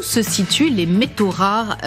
se situent les métaux rares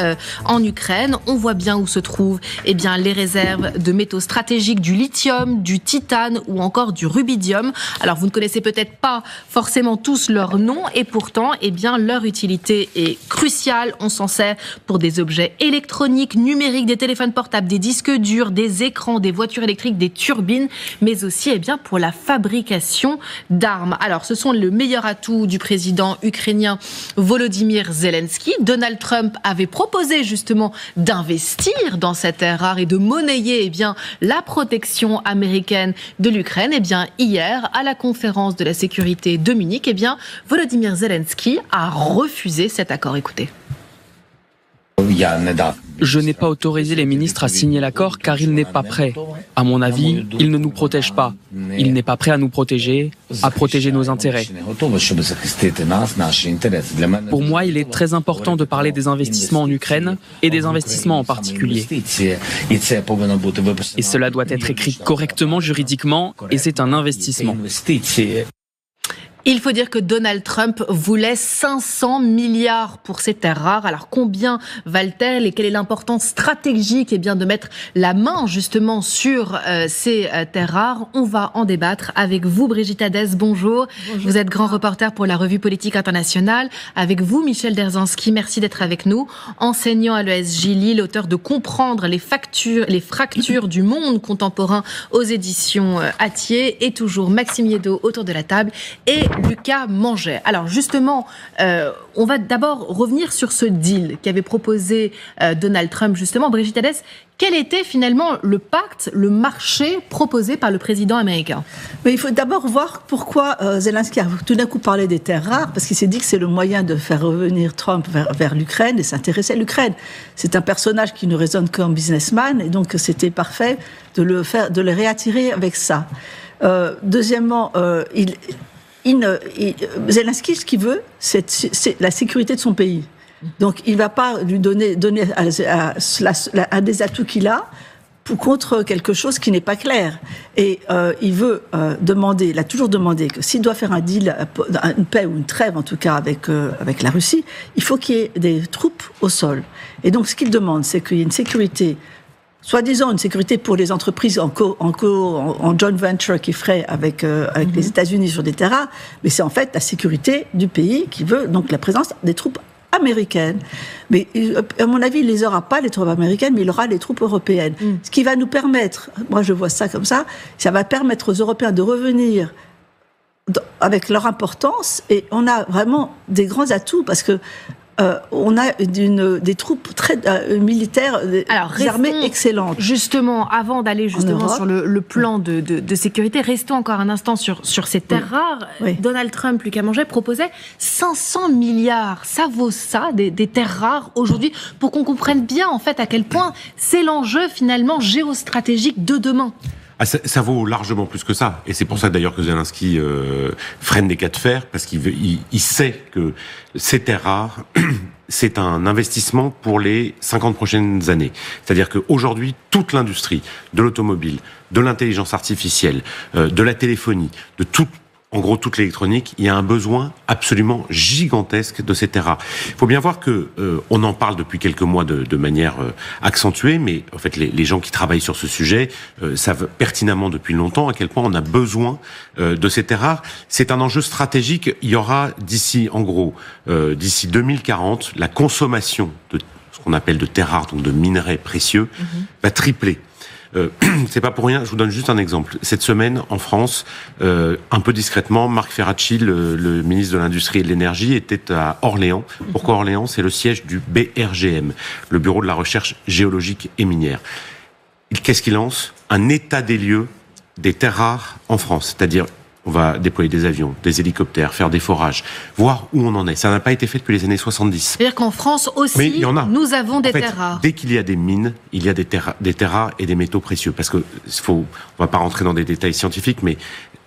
en Ukraine. On voit bien où se trouvent les réserves de métaux stratégiques, du lithium, du titane ou encore du rubidium. Alors vous ne connaissez peut-être pas forcément tous leurs noms et pourtant leur utilité est cruciale. On s'en sert pour des objets électroniques, numériques, des téléphones portables, des disques durs, des écrans, des voitures électriques, des turbines, mais aussi pour la fabrication d'armes. Alors ce sont le meilleur atout du président ukrainien Volodymyr Zelensky. Donald Trump avait proposé justement d'investir dans cette terre rare et de monnayer la protection américaine de l'Ukraine. Hier, à la conférence de la sécurité de Munich, Volodymyr Zelensky a refusé cet accord. Écoutez. Je n'ai pas autorisé les ministres à signer l'accord car il n'est pas prêt. À mon avis, il ne nous protège pas. Il n'est pas prêt à nous protéger, à protéger nos intérêts. Pour moi, il est très important de parler des investissements en Ukraine et des investissements en particulier. Et cela doit être écrit correctement juridiquement et c'est un investissement. Il faut dire que Donald Trump voulait 500 milliards pour ces terres rares. Alors combien valent-elles et quelle est l'importance stratégique de mettre la main justement sur ces terres rares? On va en débattre avec vous, Brigitte Hadès. Bonjour. Vous êtes grand reporter pour la revue Politique Internationale. Avec vous, Michel Derzanski, merci d'être avec nous. Enseignant à l'ESJ Lille, auteur de Comprendre les fractures du monde contemporain aux éditions Hatier. Et toujours Maxime Yeddo autour de la table et Lucas Manget. Alors justement, on va d'abord revenir sur ce deal qu'avait proposé Donald Trump. Justement, Brigitte Hadès, quel était finalement le pacte, le marché proposé par le président américain? Mais il faut d'abord voir pourquoi Zelensky a tout d'un coup parlé des terres rares, parce qu'il s'est dit que c'est le moyen de faire revenir Trump vers l'Ukraine et s'intéresser à l'Ukraine. C'est un personnage qui ne raisonne qu'en businessman, et donc c'était parfait de le réattirer avec ça. Deuxièmement, Zelensky, ce qu'il veut, c'est la sécurité de son pays. Donc, il ne va pas lui donner un des atouts qu'il a contre quelque chose qui n'est pas clair. Et il veut demander, il a toujours demandé que s'il doit faire un deal, une paix ou une trêve en tout cas avec la Russie, il faut qu'il y ait des troupes au sol. Et donc, ce qu'il demande, c'est qu'il y ait une sécurité, soi-disant une sécurité pour les entreprises en joint venture qui ferait avec les États-Unis sur des terrains, mais c'est en fait la sécurité du pays qui veut donc la présence des troupes américaines. Mais à mon avis, il ne les aura pas, les troupes américaines, mais il aura les troupes européennes. Ce qui va nous permettre, moi je vois ça comme ça va permettre aux Européens de revenir avec leur importance, et on a vraiment des grands atouts parce que on a des troupes très militaires, des armées excellentes. Justement, avant d'aller sur le plan de sécurité, restons encore un instant sur ces terres rares. Oui. Donald Trump, Lucas Manget, proposait 500 milliards. Ça vaut ça, des terres rares aujourd'hui, pour qu'on comprenne bien en fait à quel point c'est l'enjeu finalement géostratégique de demain. Ça vaut largement plus que ça. Et c'est pour ça d'ailleurs que Zelensky freine des cas de fer, parce qu'il sait que ces terres rares, c'est un investissement pour les 50 prochaines années. C'est-à-dire qu'aujourd'hui, toute l'industrie de l'automobile, de l'intelligence artificielle, de la téléphonie, en gros, toute l'électronique, il y a un besoin absolument gigantesque de ces terres rares. Il faut bien voir que on en parle depuis quelques mois de manière accentuée, mais en fait, les gens qui travaillent sur ce sujet savent pertinemment depuis longtemps à quel point on a besoin de ces terres rares. C'est un enjeu stratégique. Il y aura d'ici 2040, la consommation de ce qu'on appelle de terres rares, donc de minerais précieux, va tripler. C'est pas pour rien, je vous donne juste un exemple. Cette semaine, en France, un peu discrètement, Marc Ferracci, le ministre de l'Industrie et de l'Énergie, était à Orléans. Pourquoi Orléans? C'est le siège du BRGM, le Bureau de la Recherche Géologique et Minière. Qu'est-ce qu'il lance? Un état des lieux des terres rares en France, c'est-à-dire on va déployer des avions, des hélicoptères, faire des forages, voir où on en est. Ça n'a pas été fait depuis les années 70. C'est-à-dire qu'en France aussi, nous avons des terres rares. Dès qu'il y a des mines, il y a des terres rares et des métaux précieux. Parce que on va pas rentrer dans des détails scientifiques, mais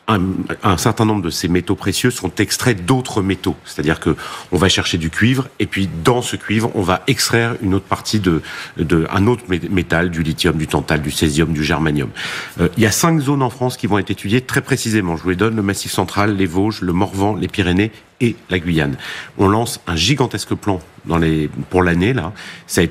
un certain nombre de ces métaux précieux sont extraits d'autres métaux. C'est-à-dire que on va chercher du cuivre, et puis dans ce cuivre, on va extraire une autre partie un autre métal, du lithium, du tantal, du césium, du germanium. Il y a 5 zones en France qui vont être étudiées très précisément. Je vous les donne: le Massif central, les Vosges, le Morvan, les Pyrénées et la Guyane. On lance un gigantesque plan pour l'année là. Ça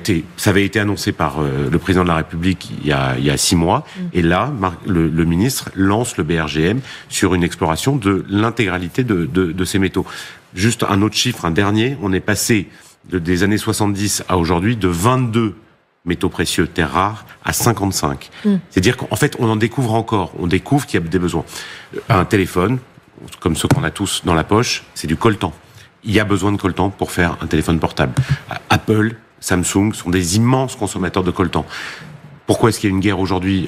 avait été annoncé par le président de la République il y a 6 mois. Et là, le ministre lance le BRGM sur une exploration de l'intégralité de ces métaux. Juste un autre chiffre, un dernier. On est passé des années 70 à aujourd'hui de 22 métaux précieux, terres rares, à 55. C'est-à-dire qu'en fait, on en découvre encore. On découvre qu'il y a des besoins. Un téléphone, comme ceux qu'on a tous dans la poche, c'est du coltan. Il y a besoin de coltan pour faire un téléphone portable. Apple, Samsung sont des immenses consommateurs de coltan. Pourquoi est-ce qu'il y a une guerre aujourd'hui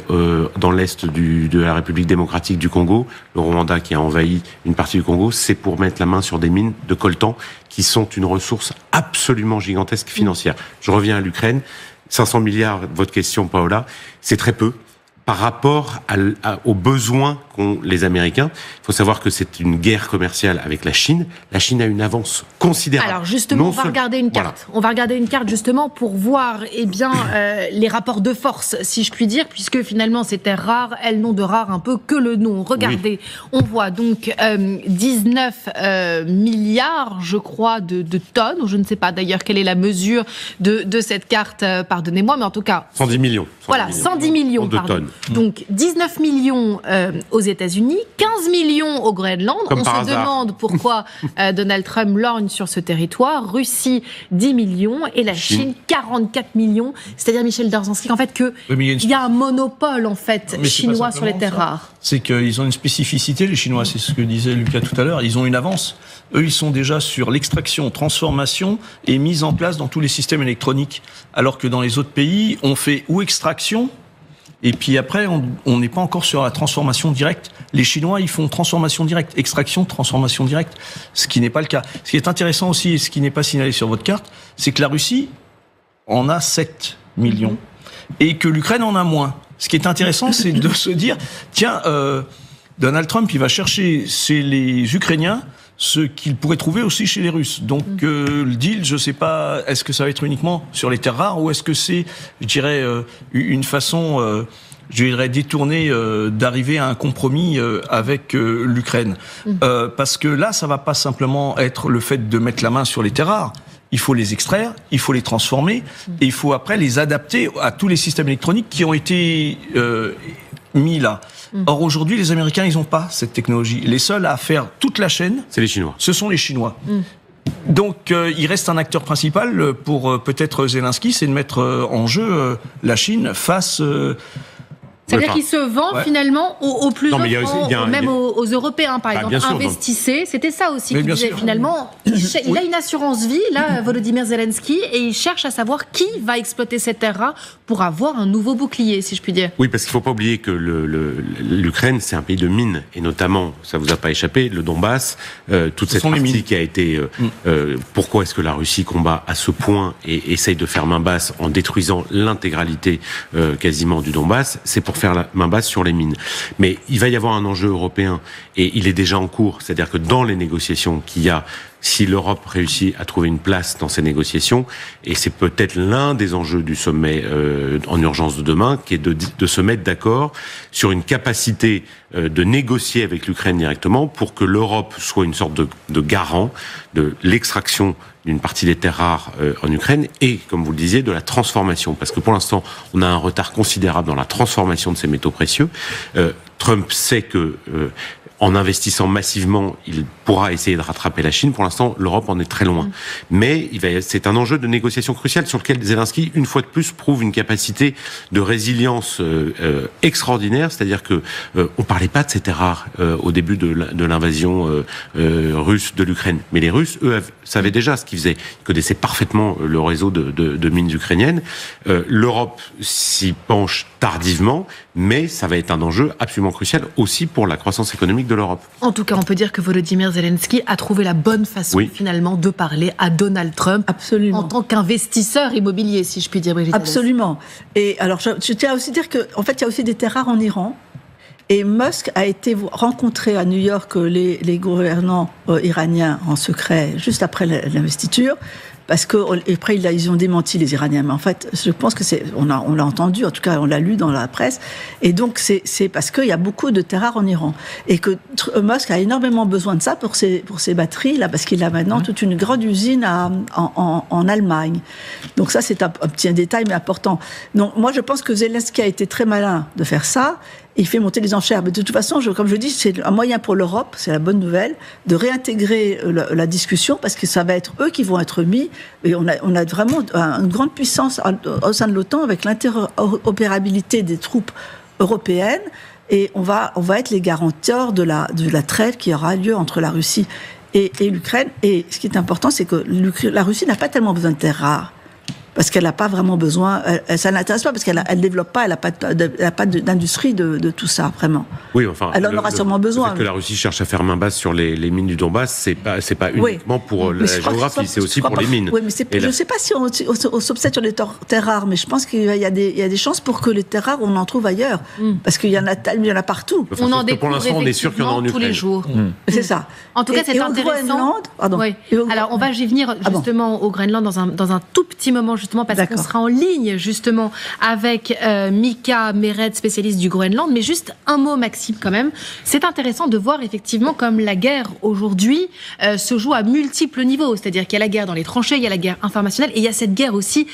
dans l'est de la République démocratique du Congo, le Rwanda qui a envahi une partie du Congo? C'est pour mettre la main sur des mines de coltan qui sont une ressource absolument gigantesque financière. Je reviens à l'Ukraine. 500 milliards, votre question, Paola, c'est très peu par rapport aux besoins qu'ont les Américains. Il faut savoir que c'est une guerre commerciale avec la Chine. La Chine a une avance considérable. Alors justement, on va regarder une carte. Voilà. On va regarder une carte justement pour voir les rapports de force, si je puis dire, puisque finalement ces terres rares, elles n'ont de rare un peu que le nom. Regardez, on voit donc 19 milliards, je crois, de tonnes, ou je ne sais pas d'ailleurs quelle est la mesure de cette carte, pardonnez-moi, mais en tout cas... 110 millions. 110 millions de tonnes. Donc 19 millions aux États-Unis, 15 millions au Groenland. On se demande pourquoi Donald Trump lorgne sur ce territoire. Russie, 10 millions et la Chine, 44 millions. C'est-à-dire, Michel Darzansky, en fait, qu'il y a un monopole en fait, chinois sur les terres rares. C'est qu'ils ont une spécificité, les Chinois, c'est ce que disait Lucas tout à l'heure, ils ont une avance. Eux, ils sont déjà sur l'extraction, transformation et mise en place dans tous les systèmes électroniques. Alors que dans les autres pays, on fait ou extraction, et puis après, on n'est pas encore sur la transformation directe. Les Chinois, ils font transformation directe, extraction, transformation directe, ce qui n'est pas le cas. Ce qui est intéressant aussi, et ce qui n'est pas signalé sur votre carte, c'est que la Russie en a 7 millions, et que l'Ukraine en a moins. Ce qui est intéressant, c'est de se dire, tiens, Donald Trump, il va chercher chez les Ukrainiens ce qu'il pourrait trouver aussi chez les Russes. Donc le deal, je ne sais pas, est-ce que ça va être uniquement sur les terres rares ou est-ce que c'est, je dirais, une façon, je dirais, détournée d'arriver à un compromis avec l'Ukraine. Parce que là, ça ne va pas simplement être le fait de mettre la main sur les terres rares. Il faut les extraire, il faut les transformer et il faut après les adapter à tous les systèmes électroniques qui ont été mis là. Or, aujourd'hui, les Américains, ils n'ont pas cette technologie. Les seuls à faire toute la chaîne, c'est les Chinois. Ce sont les Chinois. Donc, il reste un acteur principal pour peut-être Zelensky, c'est de mettre en jeu la Chine face... C'est-à-dire qu'il se vend finalement aux plus offrants, même aux Européens, par exemple. Investissez, c'était ça aussi qu'il disait finalement. Il a une assurance vie, là, Volodymyr Zelensky, et il cherche à savoir qui va exploiter cette terre-là pour avoir un nouveau bouclier, si je puis dire. Oui, parce qu'il ne faut pas oublier que l'Ukraine, c'est un pays de mines, et notamment, ça ne vous a pas échappé, le Donbass, toute cette partie qui a été... pourquoi est-ce que la Russie combat à ce point et essaye de faire main basse en détruisant l'intégralité quasiment du Donbass? C'est pour faire la main basse sur les mines. Mais il va y avoir un enjeu européen et il est déjà en cours. C'est-à-dire que dans les négociations qu'il y a, si l'Europe réussit à trouver une place dans ces négociations, et c'est peut-être l'un des enjeux du sommet en urgence de demain, qui est de se mettre d'accord sur une capacité de négocier avec l'Ukraine directement pour que l'Europe soit une sorte de garant de l'extraction d'une partie des terres rares en Ukraine et, comme vous le disiez, de la transformation. Parce que pour l'instant, on a un retard considérable dans la transformation de ces métaux précieux. Trump sait que en investissant massivement, il pourra essayer de rattraper la Chine. Pour l'instant, l'Europe en est très loin. Mais c'est un enjeu de négociation crucial sur lequel Zelensky, une fois de plus, prouve une capacité de résilience extraordinaire. C'est-à-dire que on parlait pas de ces terres rares au début de l'invasion russe de l'Ukraine. Mais les Russes, eux, savaient déjà ce qu'ils faisaient. Ils connaissaient parfaitement le réseau de mines ukrainiennes. L'Europe s'y penche tardivement, mais ça va être un enjeu absolument crucial aussi pour la croissance économique de l'Europe. En tout cas, on peut dire que Volodymyr Zelensky a trouvé la bonne façon finalement de parler à Donald Trump en tant qu'investisseur immobilier, si je puis dire, Brigitte. Absolument. Et alors, je tiens aussi à dire qu'en fait, il y a aussi des terres rares en Iran. Et Musk a été rencontré à New York les gouvernants iraniens en secret, juste après l'investiture. parce que et après ils ont démenti les Iraniens. Mais en fait, je pense que on l'a entendu, en tout cas on l'a lu dans la presse. Et donc c'est parce qu'il y a beaucoup de terres rares en Iran et que Musk a énormément besoin de ça pour ses batteries là, parce qu'il a maintenant toute une grande usine en Allemagne. Donc ça c'est un petit détail mais important. Donc moi je pense que Zelensky a été très malin de faire ça. Il fait monter les enchères. Mais de toute façon, comme je dis, c'est un moyen pour l'Europe, c'est la bonne nouvelle, de réintégrer la discussion, parce que ça va être eux qui vont être mis. Et on a vraiment une grande puissance au sein de l'OTAN avec l'interopérabilité des troupes européennes. Et on va être les garanteurs de la trêve qui aura lieu entre la Russie et l'Ukraine. Et ce qui est important, c'est que la Russie n'a pas tellement besoin de terres rares. Parce qu'elle n'a pas vraiment besoin, ça ne l'intéresse pas, parce qu'elle ne développe pas, elle n'a pas d'industrie de tout ça, vraiment. Oui, enfin. Elle en aura sûrement besoin. Le fait que la Russie cherche à faire main basse sur les mines du Donbass, c'est pas uniquement pour la géographie, c'est aussi pour les mines. Oui, mais je ne sais pas si on s'obsède sur les terres rares, mais je pense qu'il y a des chances pour que les terres rares, on en trouve ailleurs. Parce qu'il y en a partout. On en découvre pour l'instant, on est sûr qu'il y en a en Ukraine. Tous les jours. C'est ça. En tout cas, c'est intéressant. Oui. Alors, on va y venir justement au Groenland dans un tout petit moment, justement, parce qu'on sera en ligne, justement, avec Mika Mered, spécialiste du Groenland. Mais juste un mot, Maxime, quand même. C'est intéressant de voir, effectivement, comme la guerre, aujourd'hui, se joue à multiples niveaux. C'est-à-dire qu'il y a la guerre dans les tranchées, il y a la guerre informationnelle, et il y a cette guerre aussi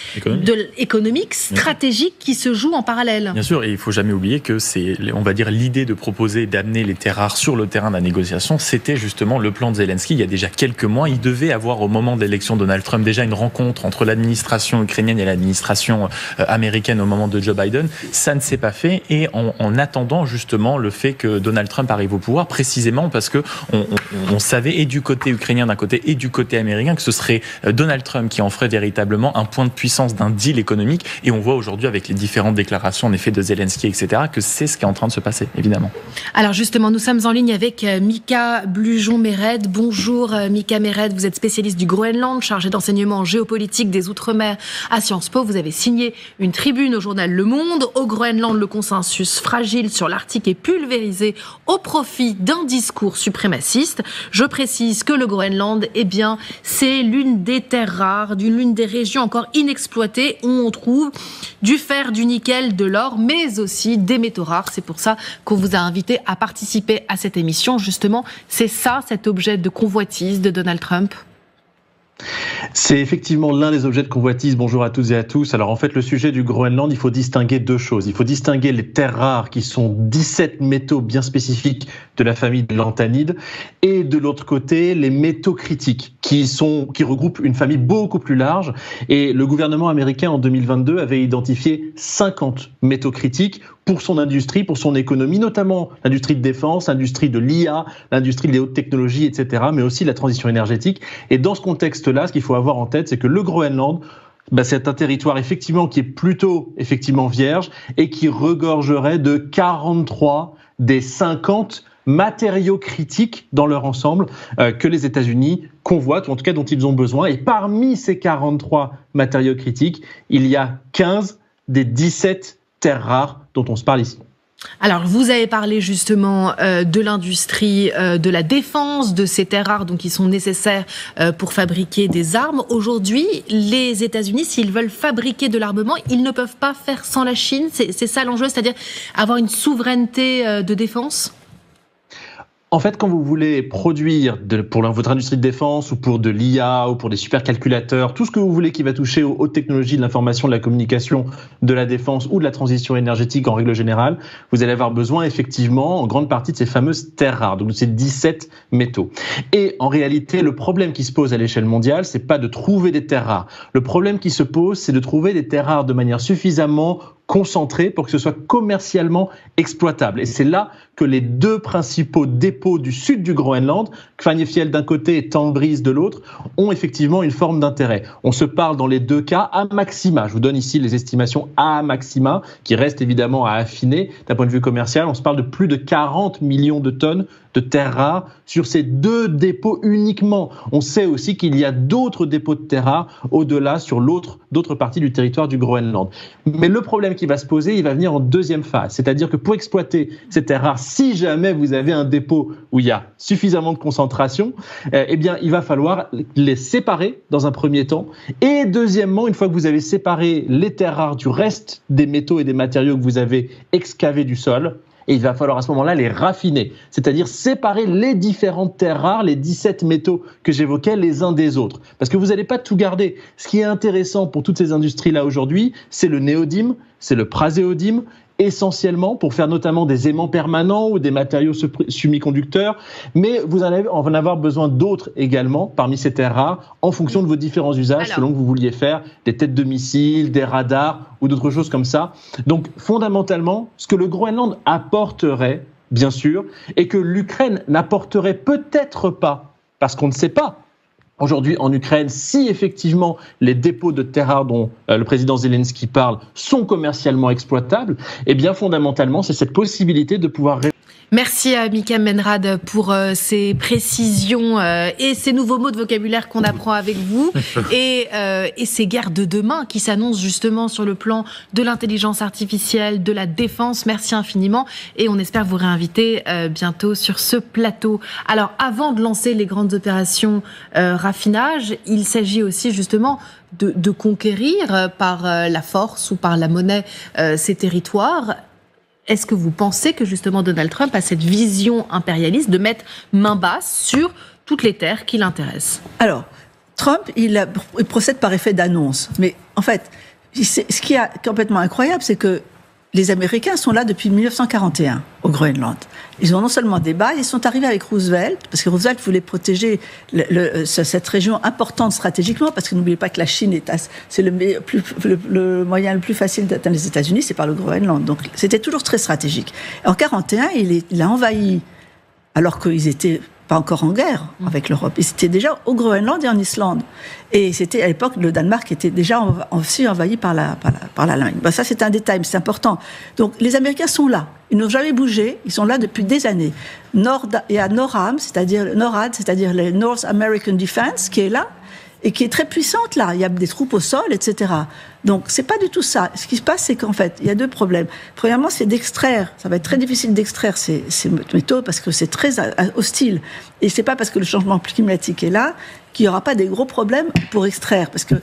économique, stratégique, qui se joue en parallèle. Bien sûr, et il ne faut jamais oublier que c'est, on va dire, l'idée de proposer d'amener les terres rares sur le terrain de la négociation, c'était justement le plan de Zelensky. Il y a déjà quelques mois, il devait avoir, au moment de l'élection de Donald Trump, déjà une rencontre entre l'administration ukrainienne et l'administration américaine au moment de Joe Biden. Ça ne s'est pas fait, et en attendant justement le fait que Donald Trump arrive au pouvoir, précisément parce que on savait, et du côté ukrainien d'un côté et du côté américain, que ce serait Donald Trump qui en ferait véritablement un point de puissance d'un deal économique. Et on voit aujourd'hui avec les différentes déclarations en effet de Zelensky, etc., que c'est ce qui est en train de se passer, évidemment. Alors justement, nous sommes en ligne avec Mika Blujon-Mered. Bonjour Mika Mered, vous êtes spécialiste du Groenland, chargé d'enseignement en géopolitique des Outre-mer à Sciences Po. Vous avez signé une tribune au journal Le Monde. Au Groenland, le consensus fragile sur l'Arctique est pulvérisé au profit d'un discours suprémaciste. Je précise que le Groenland, c'est l'une des terres rares, l'une des régions encore inexploitées où on trouve du fer, du nickel, de l'or, mais aussi des métaux rares. C'est pour ça qu'on vous a invité à participer à cette émission. Justement, c'est ça, cet objet de convoitise de Donald Trump? C'est effectivement l'un des objets de convoitise. Bonjour à toutes et à tous. Alors en fait, le sujet du Groenland, il faut distinguer deux choses. Il faut distinguer les terres rares, qui sont 17 métaux bien spécifiques de la famille de l'anthanide, et de l'autre côté, les métaux critiques, qui regroupent une famille beaucoup plus large. Et le gouvernement américain, en 2022, avait identifié 50 métaux critiques pour son industrie, pour son économie, notamment l'industrie de défense, l'industrie de l'IA, l'industrie des hautes technologies, etc., mais aussi la transition énergétique. Et dans ce contexte-là, ce qu'il faut avoir en tête, c'est que le Groenland, c'est un territoire effectivement qui est plutôt vierge et qui regorgerait de 43 des 50 matériaux critiques dans leur ensemble que les États-Unis convoitent, ou en tout cas dont ils ont besoin. Et parmi ces 43 matériaux critiques, il y a 15 des 17 terres rares dont on se parle ici. Alors, vous avez parlé justement de l'industrie de la défense, de ces terres rares donc, qui sont nécessaires pour fabriquer des armes. Aujourd'hui, les États-Unis, s'ils veulent fabriquer de l'armement, ils ne peuvent pas faire sans la Chine. C'est ça l'enjeu, c'est-à-dire avoir une souveraineté de défense ? En fait, quand vous voulez produire pour votre industrie de défense ou pour de l'IA ou pour des supercalculateurs, tout ce que vous voulez qui va toucher aux hautes technologies de l'information, de la communication, de la défense ou de la transition énergétique en règle générale, vous allez avoir besoin effectivement en grande partie de ces fameuses terres rares, donc de ces 17 métaux. Et en réalité, le problème qui se pose à l'échelle mondiale, c'est pas de trouver des terres rares. Le problème qui se pose, c'est de trouver des terres rares de manière suffisamment concentré pour que ce soit commercialement exploitable. Et c'est là que les deux principaux dépôts du sud du Groenland, Kvanefjeld d'un côté et Tangbris de l'autre, ont effectivement une forme d'intérêt. On se parle dans les deux cas à maxima. Je vous donne ici les estimations à maxima, qui restent évidemment à affiner d'un point de vue commercial. On se parle de plus de 40 millions de tonnes de terres rares sur ces 2 dépôts uniquement. On sait aussi qu'il y a d'autres dépôts de terres rares au-delà sur d'autres parties du territoire du Groenland. Mais le problème qui va se poser, il va venir en deuxième phase. C'est-à-dire que pour exploiter ces terres rares, si jamais vous avez un dépôt où il y a suffisamment de concentration, eh bien, il va falloir les séparer dans un premier temps. Et deuxièmement, une fois que vous avez séparé les terres rares du reste des métaux et des matériaux que vous avez excavés du sol, et il va falloir à ce moment-là les raffiner, c'est-à-dire séparer les différentes terres rares, les 17 métaux que j'évoquais, les uns des autres. Parce que vous n'allez pas tout garder. Ce qui est intéressant pour toutes ces industries-là aujourd'hui, c'est le néodyme, c'est le praséodyme, essentiellement pour faire notamment des aimants permanents ou des matériaux semi-conducteurs, mais vous en avoir besoin d'autres également parmi ces terres rares en fonction de vos différents usages, selon que vous vouliez faire des têtes de missiles, des radars ou d'autres choses comme ça. Donc fondamentalement, ce que le Groenland apporterait, bien sûr, et que l'Ukraine n'apporterait peut-être pas, parce qu'on ne sait pas, aujourd'hui en Ukraine, si effectivement les dépôts de terres rares dont le président Zelensky parle sont commercialement exploitables, eh bien fondamentalement c'est cette possibilité de pouvoir... Merci à Mika Menrad pour ces précisions et ces nouveaux mots de vocabulaire qu'on apprend avec vous et ces guerres de demain qui s'annoncent justement sur le plan de l'intelligence artificielle, de la défense. Merci infiniment et on espère vous réinviter bientôt sur ce plateau. Alors avant de lancer les grandes opérations raffinage, il s'agit aussi justement de conquérir par la force ou par la monnaie ces territoires. Est-ce que vous pensez que justement Donald Trump a cette vision impérialiste de mettre main basse sur toutes les terres qui l'intéressent? Alors, Trump, il procède par effet d'annonce. Mais en fait, ce qui est complètement incroyable, c'est que les Américains sont là depuis 1941 au Groenland. Ils ont non seulement des bases, ils sont arrivés avec Roosevelt, parce que Roosevelt voulait protéger cette région importante stratégiquement, parce que n'oubliez pas que la Chine c'est le moyen le plus facile d'atteindre les États-Unis, c'est par le Groenland. Donc c'était toujours très stratégique. En 1941, il a envahi, alors qu'ils étaient pas encore en guerre avec l'Europe. Ils étaient déjà au Groenland et en Islande. Et c'était à l'époque, le Danemark était déjà aussi envahi par la Allemagne. Ben ça, c'est un détail, mais c'est important. Donc, les Américains sont là. Ils n'ont jamais bougé. Ils sont là depuis des années. Il y a NORAD, c'est-à-dire le North American Defense, qui est là et qui est très puissante là. Il y a des troupes au sol, etc. Donc, c'est pas du tout ça. Ce qui se passe, c'est qu'en fait, il y a 2 problèmes. Premièrement, c'est d'extraire. Ça va être très difficile d'extraire ces métaux parce que c'est très hostile. Et c'est pas parce que le changement climatique est là qu'il y aura pas des gros problèmes pour extraire. Parce que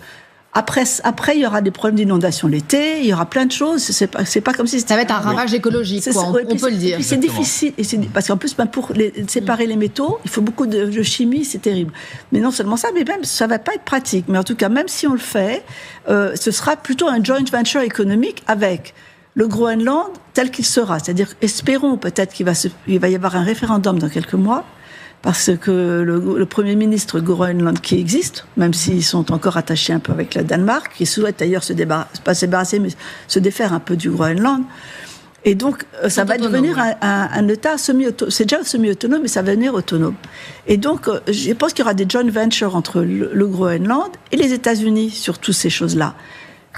après, il y aura des problèmes d'inondation l'été, il y aura plein de choses. C'est pas comme si... Ça va être un ravage écologique, quoi, on peut le dire. Et puis c'est difficile, parce qu'en plus, pour séparer les métaux, il faut beaucoup de chimie, c'est terrible. Mais non seulement ça, mais même, ça va pas être pratique. Mais en tout cas, même si on le fait, ce sera plutôt un joint venture économique avec le Groenland tel qu'il sera. C'est-à-dire, espérons peut-être qu'il va y avoir un référendum dans quelques mois, parce que le Premier ministre Groenland qui existe, même s'ils sont encore attachés un peu avec le Danemark, qui souhaite d'ailleurs pas se débarrasser, mais se défaire un peu du Groenland. Et donc, ça va devenir un État semi-autonome. C'est déjà semi-autonome, mais ça va devenir autonome. Et donc, je pense qu'il y aura des joint ventures entre le Groenland et les États-Unis sur toutes ces choses-là,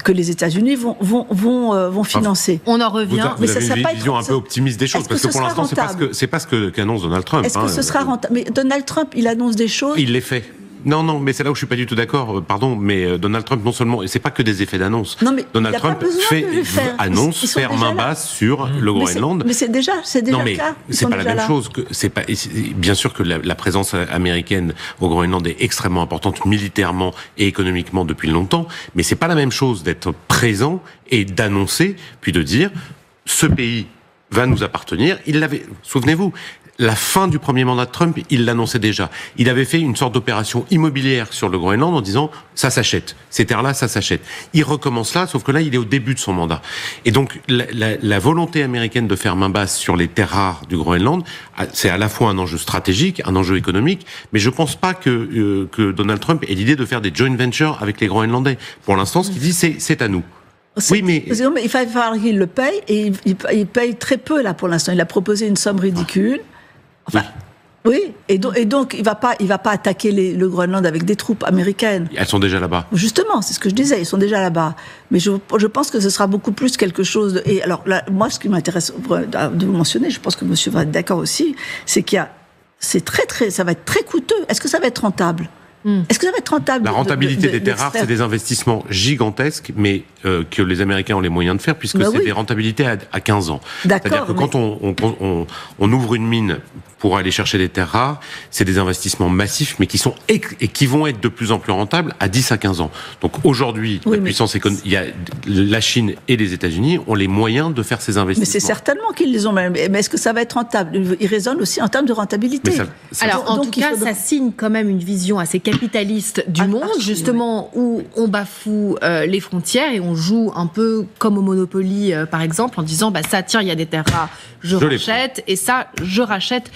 que les États-Unis vont financer. On en revient. Vous avez une vision un peu optimiste des choses, parce que pour l'instant, c'est pas ce qu'annonce Donald Trump. Est-ce que ce sera rentable? Mais Donald Trump, il annonce des choses. Il les fait. Non, mais c'est là où je suis pas du tout d'accord. Pardon, mais Donald Trump, non seulement, et c'est pas que des effets d'annonce. Donald Trump annonce faire main basse sur le Groenland. Mais c'est déjà le cas. C'est pas la même chose. Bien sûr que la présence américaine au Groenland est extrêmement importante militairement et économiquement depuis longtemps, mais c'est pas la même chose d'être présent et d'annoncer, puis de dire ce pays va nous appartenir. Souvenez-vous. La fin du premier mandat de Trump, il l'annonçait déjà. Il avait fait une sorte d'opération immobilière sur le Groenland en disant « ça s'achète, ces terres-là, ça s'achète ». Il recommence là, sauf que là, il est au début de son mandat. Et donc, la volonté américaine de faire main basse sur les terres rares du Groenland, c'est à la fois un enjeu stratégique, un enjeu économique, mais je pense pas que Donald Trump ait l'idée de faire des joint ventures avec les Groenlandais. Pour l'instant, ce qu'il dit, c'est à nous. Oui, mais il va falloir qu'il le paye, et il paye très peu là pour l'instant. Il a proposé une somme ridicule. Enfin, oui, et donc il va pas attaquer le Groenland avec des troupes américaines. Elles sont déjà là-bas. Justement, c'est ce que je disais, ils sont déjà là-bas. Mais je pense que ce sera beaucoup plus quelque chose et alors là, moi, ce qui m'intéresse de vous mentionner, je pense que monsieur va être d'accord aussi, c'est qu'il y a ça va être très coûteux. Est-ce que ça va être rentable ? Est-ce que ça va être rentable ? La rentabilité des terres rares, c'est des investissements gigantesques, mais que les Américains ont les moyens de faire, puisque c'est des rentabilités à 15 ans. C'est-à-dire que quand on ouvre une mine pour aller chercher des terres rares, c'est des investissements massifs, mais qui vont être de plus en plus rentables à 10 à 15 ans. Donc aujourd'hui, il y a la Chine et les États-Unis ont les moyens de faire ces investissements. Mais c'est certainement qu'ils les ont. Mais est-ce que ça va être rentable ? Ils raisonnent aussi en termes de rentabilité. Alors, en tout cas, ça signe quand même une vision assez capitaliste du monde, justement, où on bafoue les frontières et on joue un peu comme au Monopoly, par exemple, en disant, ça, tiens, il y a des terres rares, je rachète, et ça, je rachète